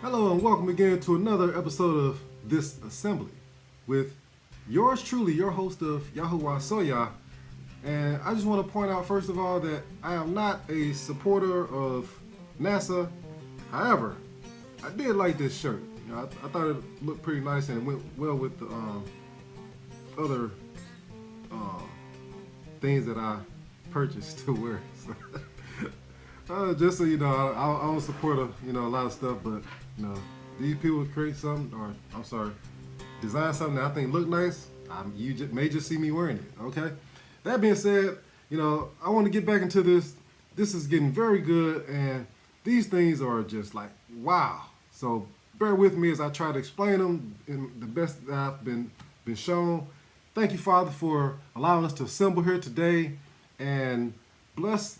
Hello and welcome again to another episode of This Assembly with yours truly, your host of YAHUAH. And I just want to point out first of all that I am not a supporter of NASA. However, I did like this shirt. You know, I thought it looked pretty nice and it went well with the other things that I purchased to wear. So, just so you know, I don't support a lot of stuff, but these people create something, or design something that I think look nice. You may just see me wearing it. Okay. That being said, I want to get back into this. This is getting very good, and these things are just like wow. So bear with me as I try to explain them in the best that I've been shown. Thank you, Father, for allowing us to assemble here today, and bless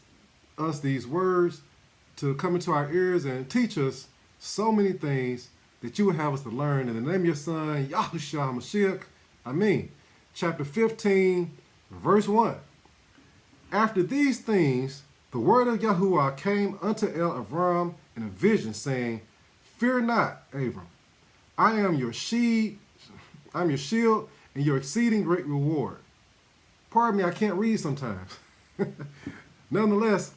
us these words to come into our ears and teach us so many things that you would have us to learn. In the name of your Son, Yahushua HaMashiach, Amen. Chapter 15, verse 1. After these things, the word of Yahuwah came unto Avram in a vision, saying, Fear not, Abram. I am your shield and your exceeding great reward. Pardon me, I can't read sometimes. Nonetheless,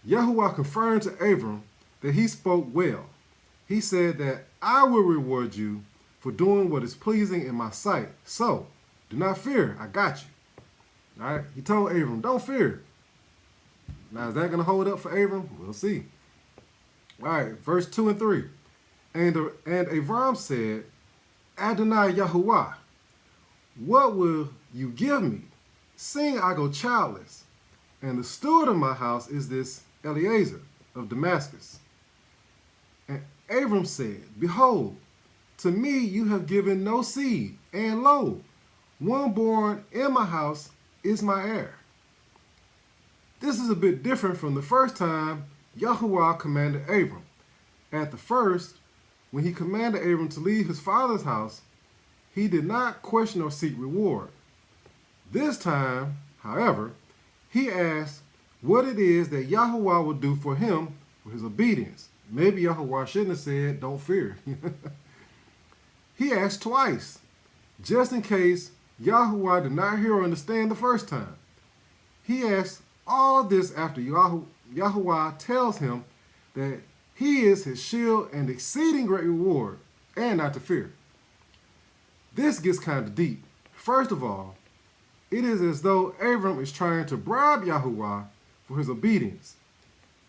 Yahuwah confirmed to Abram that he spoke well. He said that I will reward you for doing what is pleasing in my sight. So, do not fear, I got you. All right, he told Abram, don't fear. Now, is that going to hold up for Abram? We'll see. All right, verse 2 and 3. And Abram said, Adonai Yahuwah, what will you give me, seeing I go childless? And the steward of my house is this Eliezer of Damascus. And Abram said, Behold, to me you have given no seed, and lo, one born in my house is my heir. This is a bit different from the first time Yahuwah commanded Abram. At the first, when he commanded Abram to leave his father's house, he did not question or seek reward. This time, however, he asked what it is that Yahuwah would do for him for his obedience. Maybe Yahuwah shouldn't have said, don't fear. He asked twice, just in case Yahuwah did not hear or understand the first time. He asked all this after Yahuwah tells him that he is his shield and exceeding great reward, and not to fear. This gets kind of deep. First of all, it is as though Abram is trying to bribe Yahuwah for his obedience.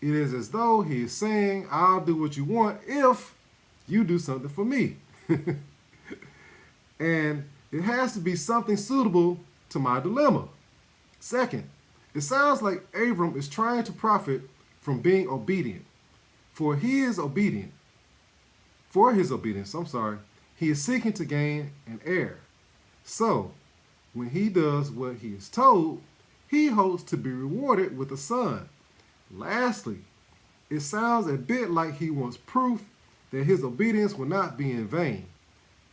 It is as though he is saying, I'll do what you want if you do something for me. And it has to be something suitable to my dilemma. Second, it sounds like Abram is trying to profit from being obedient. For his obedience, he is seeking to gain an heir. So, when he does what he is told, he hopes to be rewarded with a son. Lastly, it sounds a bit like he wants proof that his obedience will not be in vain.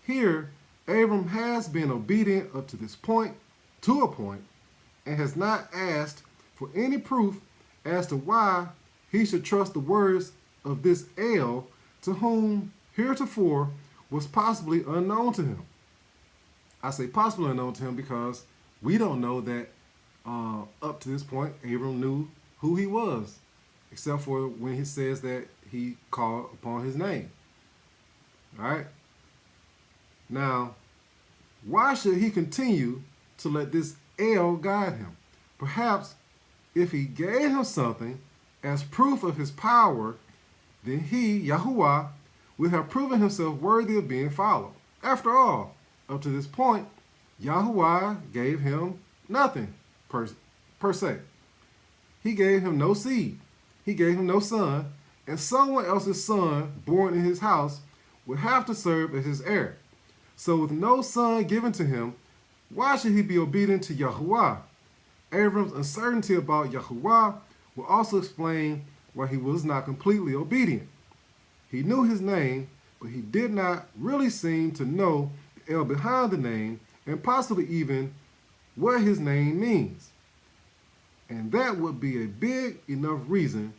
Here, Abram has been obedient up to this point, and has not asked for any proof as to why he should trust the words of this El, to whom heretofore was possibly unknown to him. I say possibly unknown to him because we don't know that up to this point, Abram knew who he was, except for when he says that he called upon his name. All right. Now, why should he continue to let this El guide him? Perhaps if he gave him something as proof of his power, then he, Yahuwah, would have proven himself worthy of being followed. After all, up to this point, Yahuwah gave him nothing per se. He gave him no seed. He gave him no son, and someone else's son born in his house would have to serve as his heir. So with no son given to him, why should he be obedient to Yahuwah? Abram's uncertainty about Yahuwah will also explain why he was not completely obedient. He knew his name, but he did not really seem to know the El behind the name, and possibly even what his name means. And that would be a big enough reason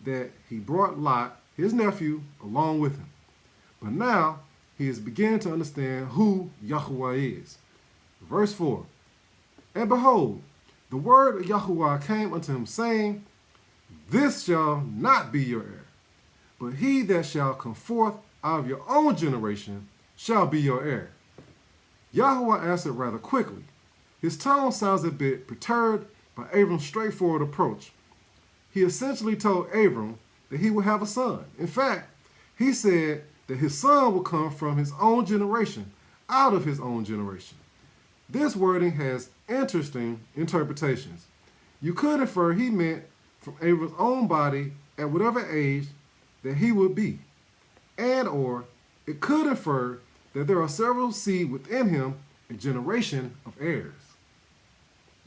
that he brought Lot, his nephew, along with him. But now he is beginning to understand who YAHUAH is. Verse 4. And behold, the word of YAHUAH came unto him, saying, This shall not be your heir, but he that shall come forth out of your own generation shall be your heir. YAHUAH answered rather quickly. His tone sounds a bit perturbed by Abram's straightforward approach. He essentially told Abram that he would have a son. In fact, he said that his son will come from his own generation, out of his own generation. This wording has interesting interpretations. You could infer he meant from Abram's own body at whatever age that he would be. And or it could infer that there are several seed within him, a generation of heirs.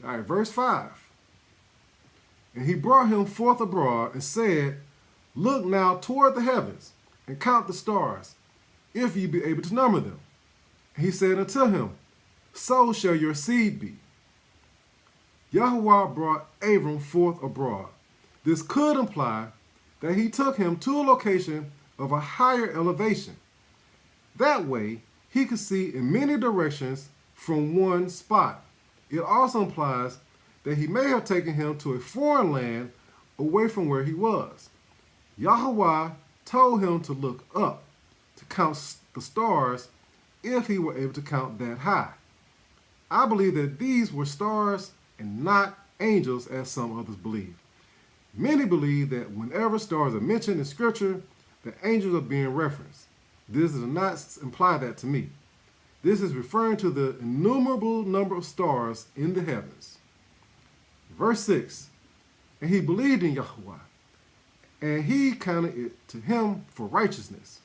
All right, verse 5. And he brought him forth abroad and said, Look now toward the heavens and count the stars, if ye be able to number them. And he said unto him, So shall your seed be. YAHUAH brought Abram forth abroad. This could imply that he took him to a location of a higher elevation. That way, he could see in many directions from one spot. It also implies that he may have taken him to a foreign land away from where he was. YAHUAH told him to look up, to count the stars, if he were able to count that high. I believe that these were stars and not angels, as some others believe. Many believe that whenever stars are mentioned in Scripture, the angels are being referenced. This does not imply that to me. This is referring to the innumerable number of stars in the heavens. Verse 6, And he believed in YAHUAH, and he counted it to him for righteousness.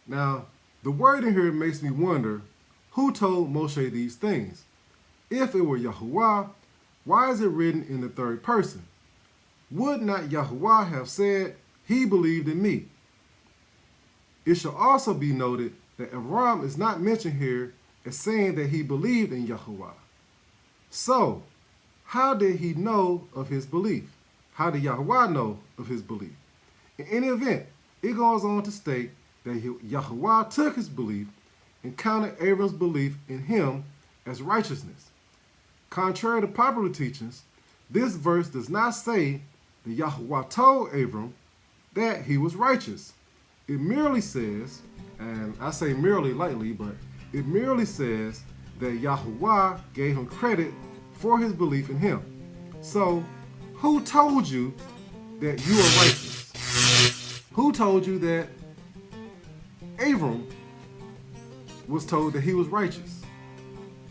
Now, the word in here makes me wonder, who told Moshe these things? If it were YAHUAH, why is it written in the third person? Would not YAHUAH have said, He believed in me? It shall also be noted that Abram is not mentioned here as saying that he believed in YAHUAH. So, how did he know of his belief? How did YAHUAH know of his belief? In any event, it goes on to state that YAHUAH took his belief and counted Abram's belief in him as righteousness. Contrary to popular teachings, this verse does not say that YAHUAH told Abram that he was righteous. It merely says, and I say merely lightly, but it merely says that YAHUAH gave him credit for his belief in him. So, who told you that you are righteous? Who told you that Abram was told that he was righteous?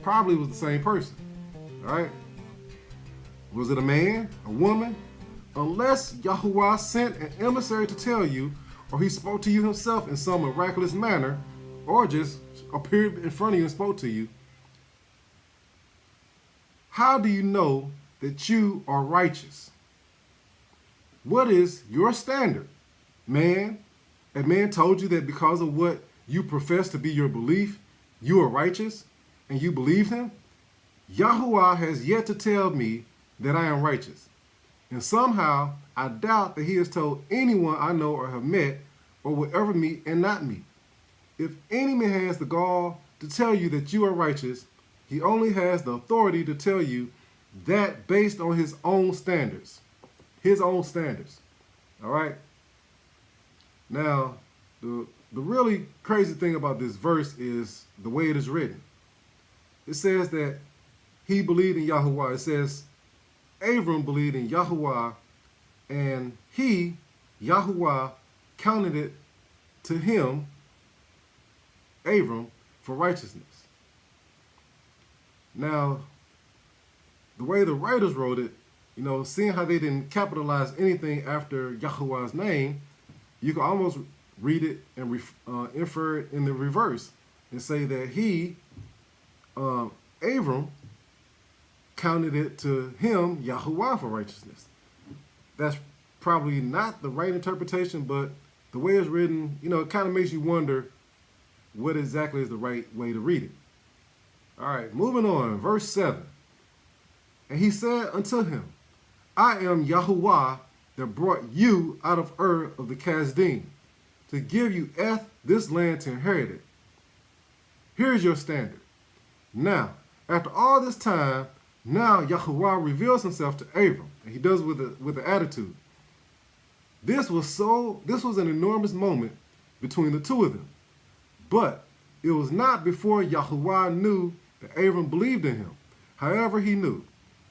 Probably was the same person, all right? Was it a man, a woman? Unless YAHUAH sent an emissary to tell you, or he spoke to you himself in some miraculous manner, or just appeared in front of you and spoke to you. How do you know that you are righteous? What is your standard? Man, a man told you that because of what you profess to be your belief, you are righteous, and you believe him? YAHUAH has yet to tell me that I am righteous. And somehow, I doubt that he has told anyone I know or have met or will ever meet and not meet. If any man has the gall to tell you that you are righteous, he only has the authority to tell you that based on his own standards. His own standards. All right? Now, the really crazy thing about this verse is the way it is written. It says that he believed in YAHUAH. It says Abram believed in YAHUAH, and he, YAHUAH, counted it to him, Abram, for righteousness. Now, the way the writers wrote it, you know, seeing how they didn't capitalize anything after YAHUAH's name, you can almost read it and infer it in the reverse and say that he, Abram, counted it to him, YAHUAH, for righteousness. That's probably not the right interpretation, but the way it's written, you know, it kind of makes you wonder what exactly is the right way to read it. All right, moving on, verse 7. And he said unto him, I am YAHUAH, that brought you out of Ur of the Chaldeans, to give you this land to inherit it. Here's your standard. Now, after all this time, now Yahuwah reveals himself to Abram, and he does with an attitude. This was an enormous moment between the two of them. But it was not before Yahuwah knew that Abram believed in him. However, he knew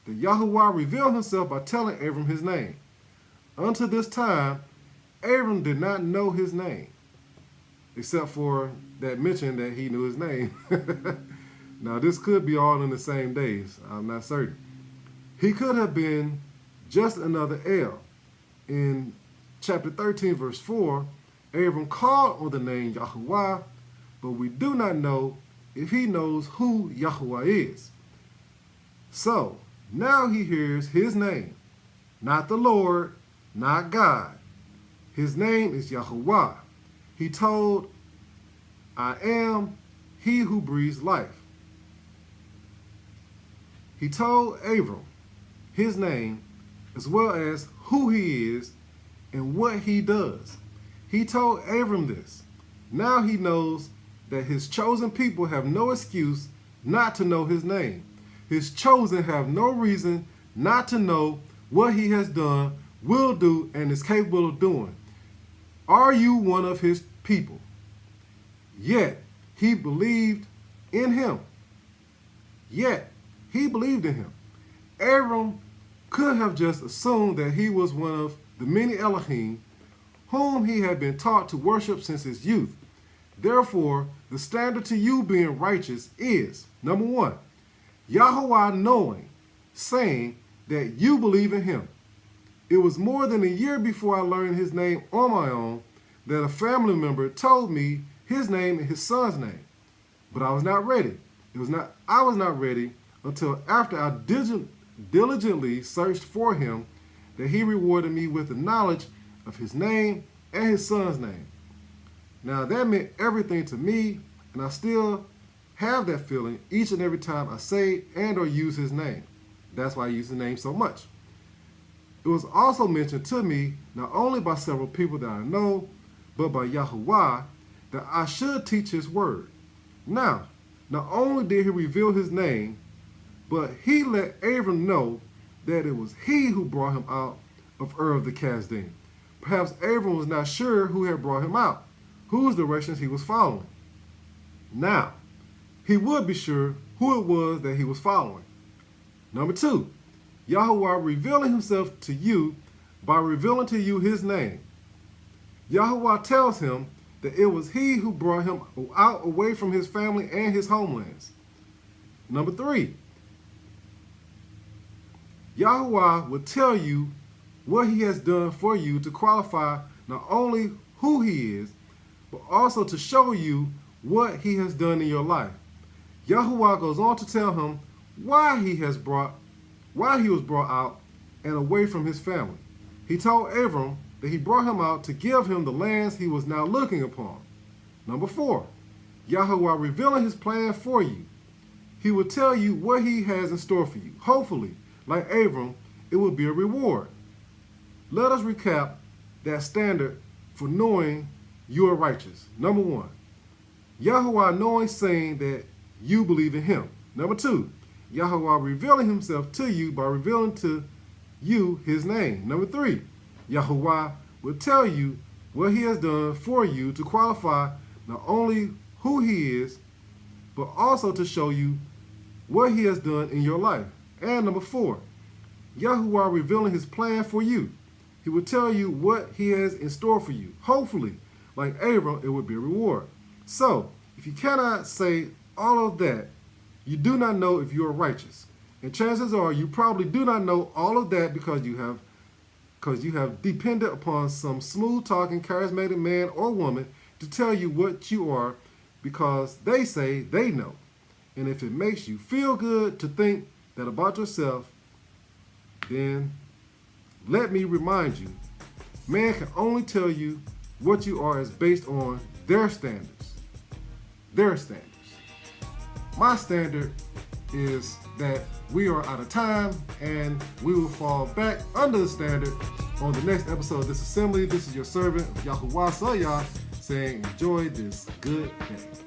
that Yahuwah revealed himself by telling Abram his name. Until this time, Abram did not know his name, except for that mention that he knew his name. Now, this could be all in the same days. I'm not certain. He could have been just another El. In chapter 13, verse 4, Abram called on the name Yahuwah, but we do not know if he knows who Yahuwah is. So, now he hears his name, not the Lord, not God. His name is Yahuwah. He told, I am he who breathes life. He told Abram his name as well as who he is and what he does. He told Abram this. Now he knows that his chosen people have no excuse not to know his name. His chosen have no reason not to know what he has done, will do, and is capable of doing. Are you one of his people? Yet he believed in him. Yet he believed in him. Abram could have just assumed that he was one of the many Elohim whom he had been taught to worship since his youth. Therefore, the standard to you being righteous is, number one, Yahuwah knowing, saying that you believe in him. It was more than a year before I learned his name on my own that a family member told me his name and his son's name. But I was not ready. I was not ready until after I diligently searched for him, that he rewarded me with the knowledge of his name and his son's name. Now that meant everything to me, and I still have that feeling each and every time I say and or use his name. That's why I use his name so much. It was also mentioned to me, not only by several people that I know, but by Yahuwah, that I should teach his word. Now, not only did he reveal his name, but he let Abram know that it was he who brought him out of Ur of the Chaldeans. Perhaps Abram was not sure who had brought him out, whose directions he was following. Now, he would be sure who it was that he was following. Number two, Yahuwah revealing himself to you by revealing to you his name. Yahuwah tells him that it was he who brought him out away from his family and his homelands. Number three, Yahuwah will tell you what he has done for you to qualify not only who he is, but also to show you what he has done in your life. Yahuwah goes on to tell him why he was brought out and away from his family. He told Abram that he brought him out to give him the lands he was now looking upon. Number four, Yahuwah revealing his plan for you. He will tell you what he has in store for you. Hopefully, like Abram, it will be a reward. Let us recap that standard for knowing you are righteous. Number one, Yahuwah knowing, saying that you believe in him. Number two, Yahuwah revealing himself to you by revealing to you his name. Number three, Yahuwah will tell you what he has done for you to qualify not only who he is, but also to show you what he has done in your life. And number four, Yahuwah revealing his plan for you. He will tell you what he has in store for you. Hopefully, like Abram, it would be a reward. So, if you cannot say all of that, you do not know if you are righteous. And chances are you probably do not know all of that because you have depended upon some smooth-talking, charismatic man or woman to tell you what you are because they say they know. And if it makes you feel good to think that about yourself, then let me remind you, man can only tell you what you are is based on their standards. Their standards. My standard is that we are out of time and we will fall back under the standard On the next episode of this assembly, this is your servant, YAHUAH, saying enjoy this good day.